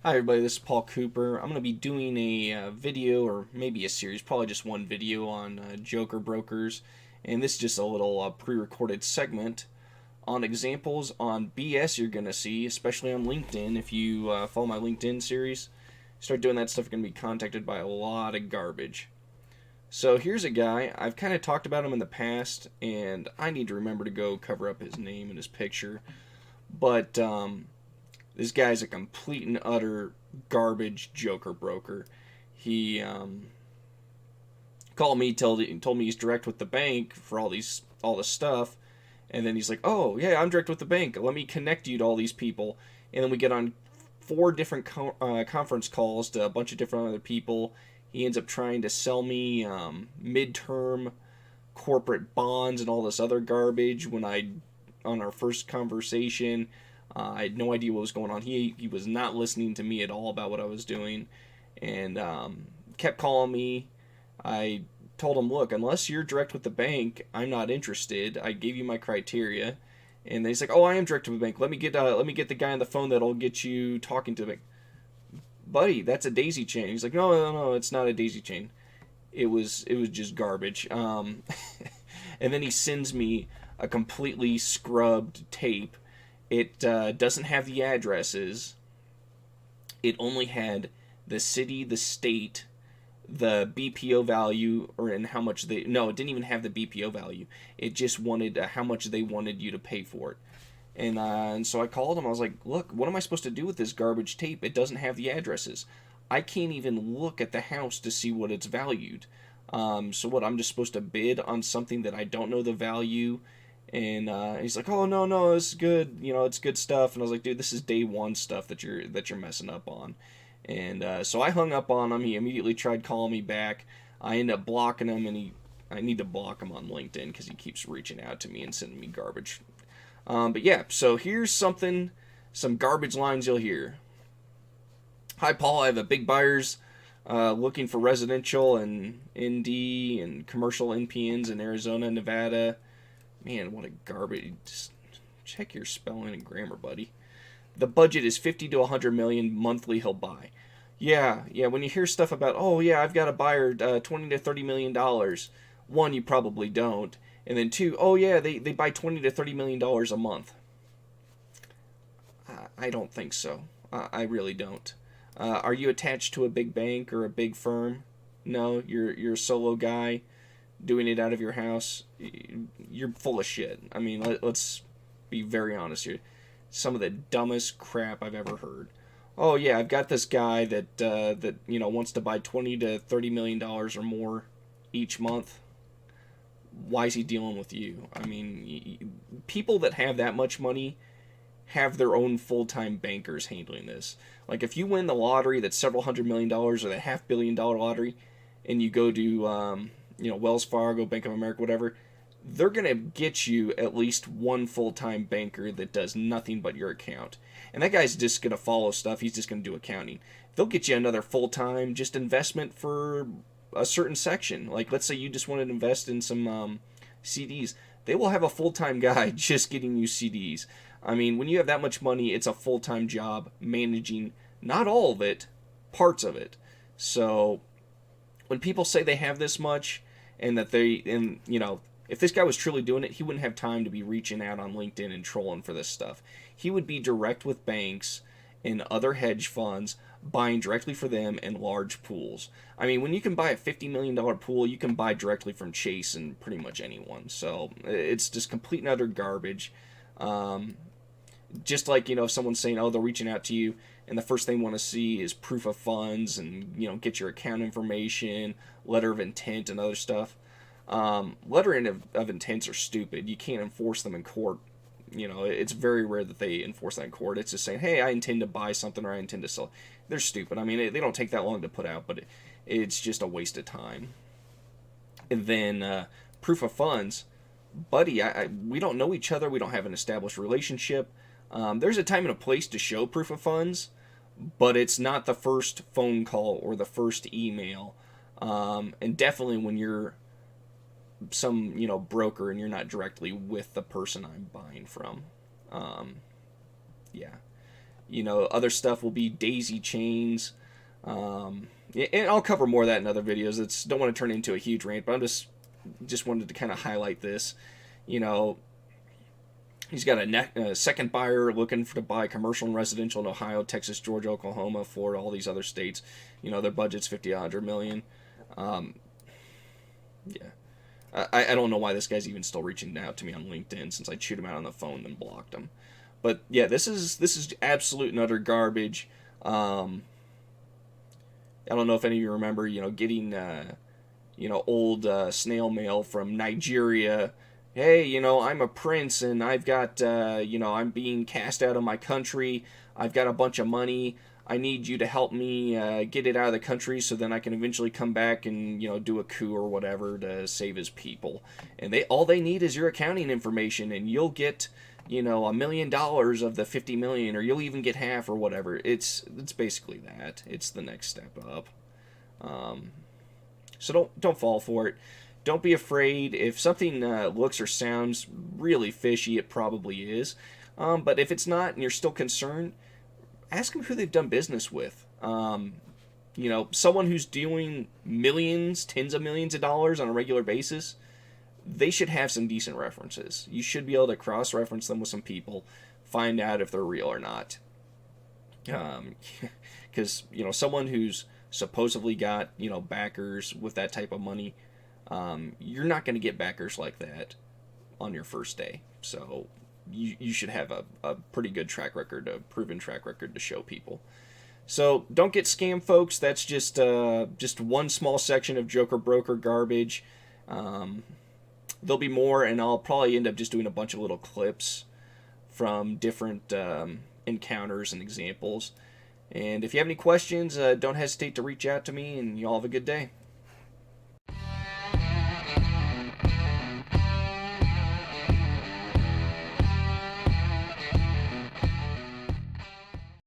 Hi everybody, this is Paul Cooper. I'm going to be doing a video, or maybe a series, probably just one video on Joker brokers. And this is just a little pre-recorded segment on examples on BS you're going to see, especially on LinkedIn. If you follow my LinkedIn series, start doing that stuff, you're going to be contacted by a lot of garbage. So here's a guy, I've kind of talked about him in the past, and I need to remember to go cover up his name and his picture. But this guy's a complete and utter garbage Joker broker. He called me, told me he's direct with the bank for all this stuff, and then he's like, "Oh yeah, I'm direct with the bank. Let me connect you to all these people." And then we get on four different conference calls to a bunch of different other people. He ends up trying to sell me midterm corporate bonds and all this other garbage when on our first conversation. I had no idea what was going on. He was not listening to me at all about what I was doing, and kept calling me. I told him, "Look, unless you're direct with the bank, I'm not interested. I gave you my criteria." And then he's like, "Oh, I am direct with the bank. Let me get the guy on the phone that'll get you talking to the bank." Buddy, that's a daisy chain. He's like, "No, it's not a daisy chain. It was just garbage." And then he sends me a completely scrubbed tape. It doesn't have the addresses. It only had the city, the state, the BPO value, or and how much they. No, it didn't even have the BPO value. It just wanted how much they wanted you to pay for it. And so I called him. I was like, "Look, what am I supposed to do with this garbage tape? It doesn't have the addresses. I can't even look at the house to see what it's valued. So what? I'm just supposed to bid on something that I don't know the value." And he's like, "Oh no, it's good. It's good stuff." And I was like, "Dude, this is day one stuff that you're messing up on." And so I hung up on him. He immediately tried calling me back. I ended up blocking him, and I need to block him on LinkedIn because he keeps reaching out to me and sending me garbage. But yeah, so here's some garbage lines you'll hear. "Hi Paul, I have a big buyers looking for residential and ND and commercial NPNs in Arizona, Nevada." Man, what a garbage. Just check your spelling and grammar, buddy. "The budget is 50 to 100 million monthly he'll buy." Yeah, when you hear stuff about, "Oh yeah, I've got a buyer 20 to 30 million dollars." One, you probably don't. And then two, "Oh yeah, they buy 20 to 30 million dollars a month." I don't think so. I really don't. Are you attached to a big bank or a big firm? No, you're a solo guy doing it out of your house. You're full of shit. I mean, let's be very honest here. Some of the dumbest crap I've ever heard. "Oh yeah, I've got this guy that wants to buy 20 to 30 million dollars or more each month." Why is he dealing with you? I mean, people that have that much money have their own full-time bankers handling this. Like if you win the lottery that's several $100 million or the $500 million lottery, and you go to Wells Fargo, Bank of America, whatever, they're gonna get you at least one full-time banker that does nothing but your account, and that guy's just gonna follow stuff. He's just gonna do accounting. They'll get you another full-time just investment for a certain section. Like let's say you just wanted to invest in some CDs. They will have a full-time guy just getting you CDs. I mean, when you have that much money, it's a full-time job managing not all of it, parts of it. So when people say they have this much, and that if this guy was truly doing it, he wouldn't have time to be reaching out on LinkedIn and trolling for this stuff. He would be direct with banks and other hedge funds, buying directly for them in large pools. I mean, when you can buy a $50 million pool, you can buy directly from Chase and pretty much anyone. So it's just complete and utter garbage. Just like, if someone's saying, "Oh, they're reaching out to you," and the first thing they want to see is proof of funds and, get your account information, letter of intent, and other stuff. Letter of intents are stupid. You can't enforce them in court. It's very rare that they enforce that in court. It's just saying, "Hey, I intend to buy something or I intend to sell." They're stupid. I mean, they don't take that long to put out, but it's just a waste of time. And then proof of funds, buddy, we don't know each other. We don't have an established relationship. There's a time and a place to show proof of funds, but it's not the first phone call or the first email. And definitely when you're some broker and you're not directly with the person I'm buying from. Yeah. Other stuff will be daisy chains. And I'll cover more of that in other videos. Don't want to turn it into a huge rant, but I'm just wanted to kind of highlight this. He's got a second buyer looking to buy commercial and residential in Ohio, Texas, Georgia, Oklahoma, Florida, all these other states. Their budget's 50 to 100 million. Yeah. I don't know why this guy's even still reaching out to me on LinkedIn, since I chewed him out on the phone and then blocked him. But yeah, this is absolute and utter garbage. I don't know if any of you remember, getting old snail mail from Nigeria. Hey, I'm a prince and I've got, I'm being cast out of my country. I've got a bunch of money. I need you to help me get it out of the country so then I can eventually come back and, do a coup or whatever to save his people. And all they need is your accounting information, and you'll get, $1 million of the 50 million, or you'll even get half or whatever. It's basically that. It's the next step up. So don't fall for it. Don't be afraid. If something looks or sounds really fishy, it probably is. But if it's not and you're still concerned, ask them who they've done business with. Someone who's doing millions, tens of millions of dollars on a regular basis, they should have some decent references. You should be able to cross-reference them with some people, find out if they're real or not. Because, someone who's supposedly got, backers with that type of money, you're not going to get backers like that on your first day. So you should have a pretty good track record, a proven track record to show people. So don't get scammed, folks. That's just one small section of Joker Broker garbage. There'll be more, and I'll probably end up just doing a bunch of little clips from different encounters and examples. And if you have any questions, don't hesitate to reach out to me, and you all have a good day.